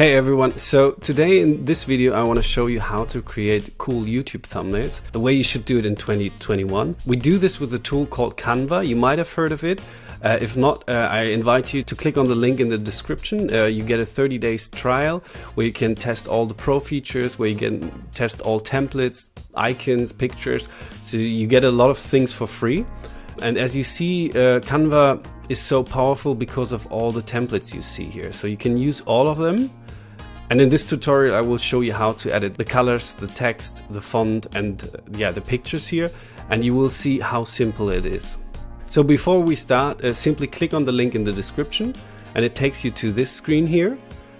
Hey everyone, so today in this video I want to show you how to create cool YouTube thumbnails, the way you should do it in 2021. We do this with a tool called Canva. You might have heard of it. If not, I invite you to click on the link in the description. You get a 30 days trial where you can test all the pro features, where you can test all templates, icons, pictures. So you get a lot of things for free. And as you see, Canva is so powerful because of all the templates you see here. So you can use all of them. And in this tutorial, I will show you how to edit the colors, the text, the font, and the pictures here. And you will see how simple it is. So before we start, simply click on the link in the description and it takes you to this screen here.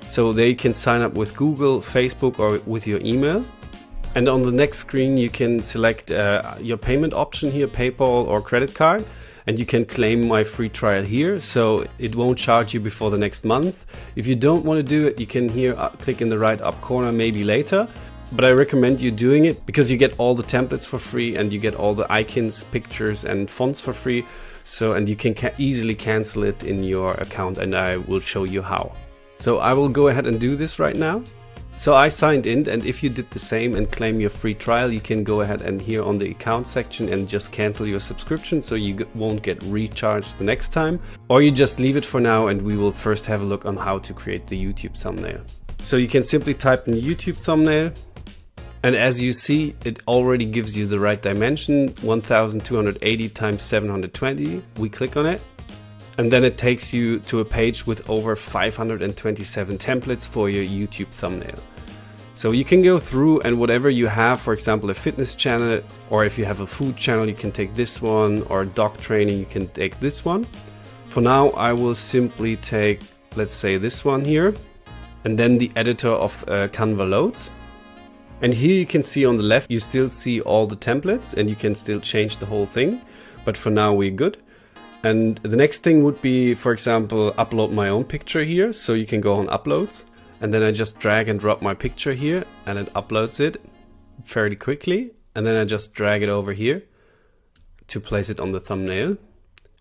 So there you can sign up with Google, Facebook, or with your email. And on the next screen, you can select your payment option here, PayPal or credit card. And you can claim my free trial here, so it won't charge you before the next month. If you don't want to do it, you can here click in the right up corner, maybe later. But I recommend you doing it because you get all the templates for free and you get all the icons, pictures and fonts for free. So, and you can easily cancel it in your account, and I will show you how. So I will go ahead and do this right now. So I signed in, and if you did the same and claim your free trial, you can go ahead and here on the account section and just cancel your subscription so you won't get recharged the next time. Or you just leave it for now and we will first have a look on how to create the YouTube thumbnail. So you can simply type in YouTube thumbnail. And as you see, it already gives you the right dimension, 1280 times 720. We click on it. And then it takes you to a page with over 527 templates for your YouTube thumbnail. So you can go through and whatever you have, for example, a fitness channel, or if you have a food channel, you can take this one, or dog training, you can take this one. For now, I will simply take, let's say this one here, and then the editor of Canva loads. And here you can see on the left, you still see all the templates and you can still change the whole thing. But for now, we're good. And the next thing would be, for example, upload my own picture here. So you can go on uploads and then I just drag and drop my picture here and it uploads it fairly quickly. And then I just drag it over here to place it on the thumbnail.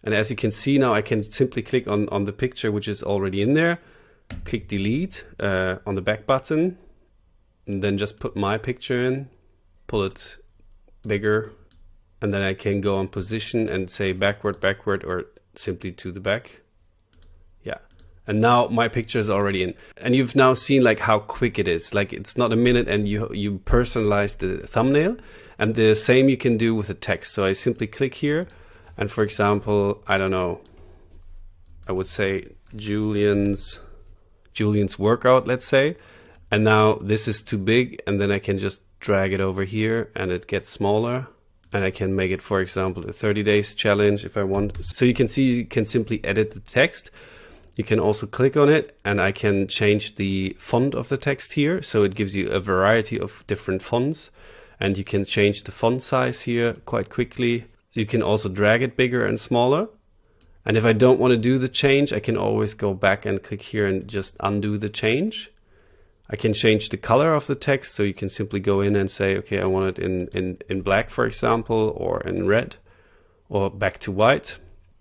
And as you can see now, I can simply click on the picture, which is already in there. Click delete on the back button and then just put my picture in, pull it bigger. And then I can go on position and say backward, or simply to the back. Yeah. And now my picture is already in. And you've now seen like how quick it is. Like it's not a minute and you personalize the thumbnail. And the same you can do with the text. So I simply click here. And for example, I don't know, I would say Julian's workout, let's say. And now this is too big. And then I can just drag it over here and it gets smaller. And I can make it, for example, a 30 days challenge if I want. So you can see, you can simply edit the text. You can also click on it and I can change the font of the text here. So it gives you a variety of different fonts and you can change the font size here quite quickly. You can also drag it bigger and smaller. And if I don't want to do the change, I can always go back and click here and just undo the change. I can change the color of the text, so you can simply go in and say, okay, I want it in black, for example, or in red, or back to white.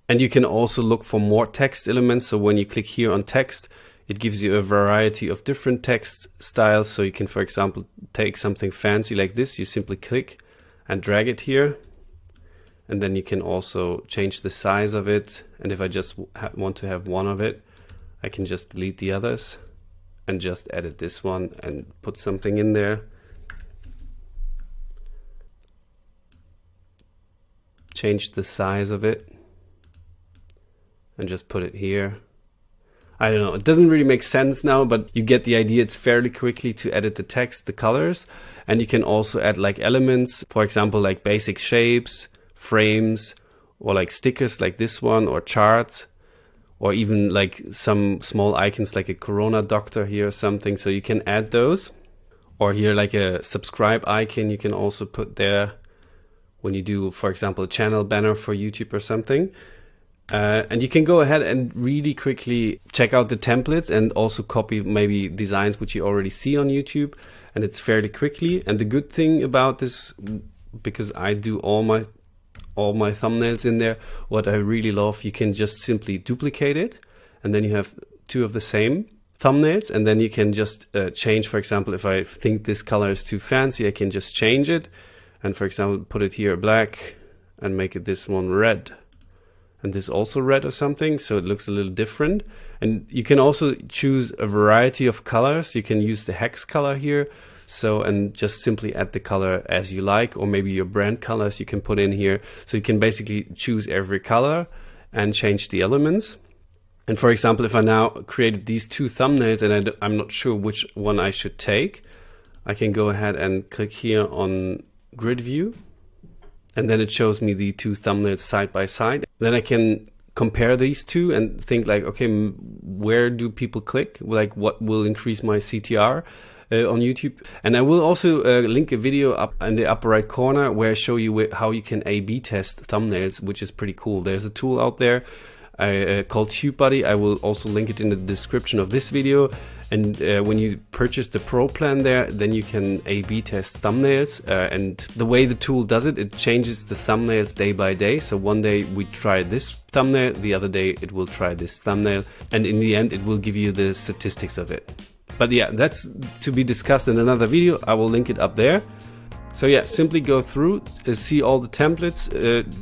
And you can also look for more text elements. So when you click here on text, it gives you a variety of different text styles. So you can, for example, take something fancy like this. You simply click and drag it here. And then you can also change the size of it. And if I just want to have one of it, I can just delete the others. And just edit this one and put something in there. Change the size of it and just put it here. I don't know, it doesn't really make sense now, but you get the idea. It's fairly quickly to edit the text, the colors, and you can also add like elements, for example, like basic shapes, frames, or like stickers like this one, or charts. Or even like some small icons like a Corona doctor here or something. So you can add those. Or here like a subscribe icon you can also put there when you do, for example, a channel banner for YouTube or something. And you can go ahead and really quickly check out the templates and also copy maybe designs which you already see on YouTube. And it's fairly quickly. And the good thing about this, because I do all my thumbnails in there, what I really love, you can just simply duplicate it and then you have two of the same thumbnails, and then you can just change. For example, if I think this color is too fancy, I can just change it, and for example put it here black and make it this one red, and this also red or something, so it looks a little different. And you can also choose a variety of colors. You can use the hex color here, so, and just simply add the color as you like, or maybe your brand colors you can put in here. So you can basically choose every color and change the elements. And for example, if I now created these two thumbnails and I'm not sure which one I should take, I can go ahead and click here on grid view, and then it shows me the two thumbnails side by side. Then I can compare these two and think like, okay, where do people click? Like what will increase my CTR on YouTube? And I will also link a video up in the upper right corner where I show you how you can A/B test thumbnails, which is pretty cool. There's a tool out there called TubeBuddy. I will also link it in the description of this video. And when you purchase the Pro plan there, then you can A/B test thumbnails. And the way the tool does it, it changes the thumbnails day by day. So one day we try this thumbnail, the other day it will try this thumbnail. And in the end, it will give you the statistics of it. But yeah, that's to be discussed in another video. I will link it up there. So yeah, simply go through, see all the templates,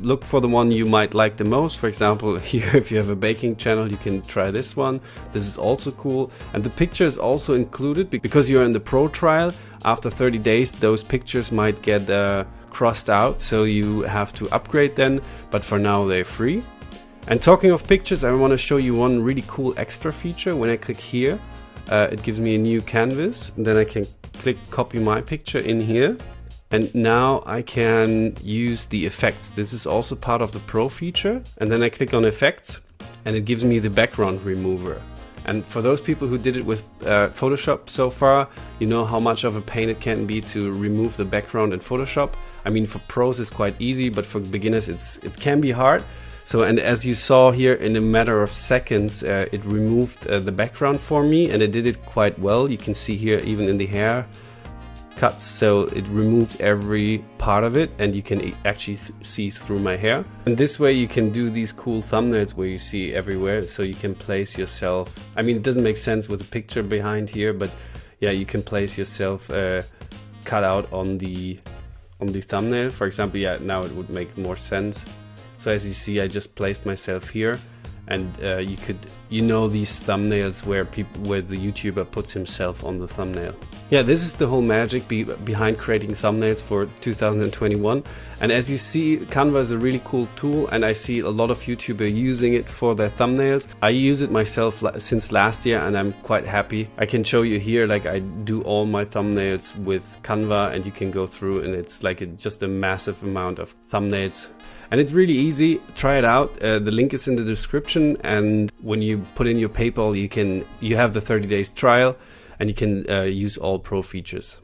look for the one you might like the most. For example, here, if you have a baking channel, you can try this one. This is also cool. And the picture is also included because you're in the Pro trial. After 30 days, those pictures might get crossed out, so you have to upgrade then, but for now they're free. And talking of pictures, I want to show you one really cool extra feature. When I click here, it gives me a new canvas, and then I can click copy my picture in here. And now I can use the effects. This is also part of the Pro feature. And then I click on effects and it gives me the background remover. And for those people who did it with Photoshop so far, you know how much of a pain it can be to remove the background in Photoshop. I mean, for pros it's quite easy, but for beginners it can be hard. So, and as you saw here, in a matter of seconds, it removed the background for me, and it did it quite well. You can see here, even in the hair cuts, so it removed every part of it, and you can actually see through my hair. And this way you can do these cool thumbnails where you see everywhere, so you can place yourself. I mean, it doesn't make sense with a picture behind here, but yeah, you can place yourself cut out on the thumbnail. For example, yeah, now it would make more sense. So as you see, I just placed myself here, and you know these thumbnails where the YouTuber puts himself on the thumbnail. Yeah, this is the whole magic behind creating thumbnails for 2021. And as you see, Canva is a really cool tool, and I see a lot of YouTubers using it for their thumbnails. I use it myself since last year, and I'm quite happy. I can show you here, like I do all my thumbnails with Canva, and you can go through, and it's like just a massive amount of thumbnails. And it's really easy. Try it out. The link is in the description, and when you put in your PayPal, you have the 30 days trial, and you can use all Pro features.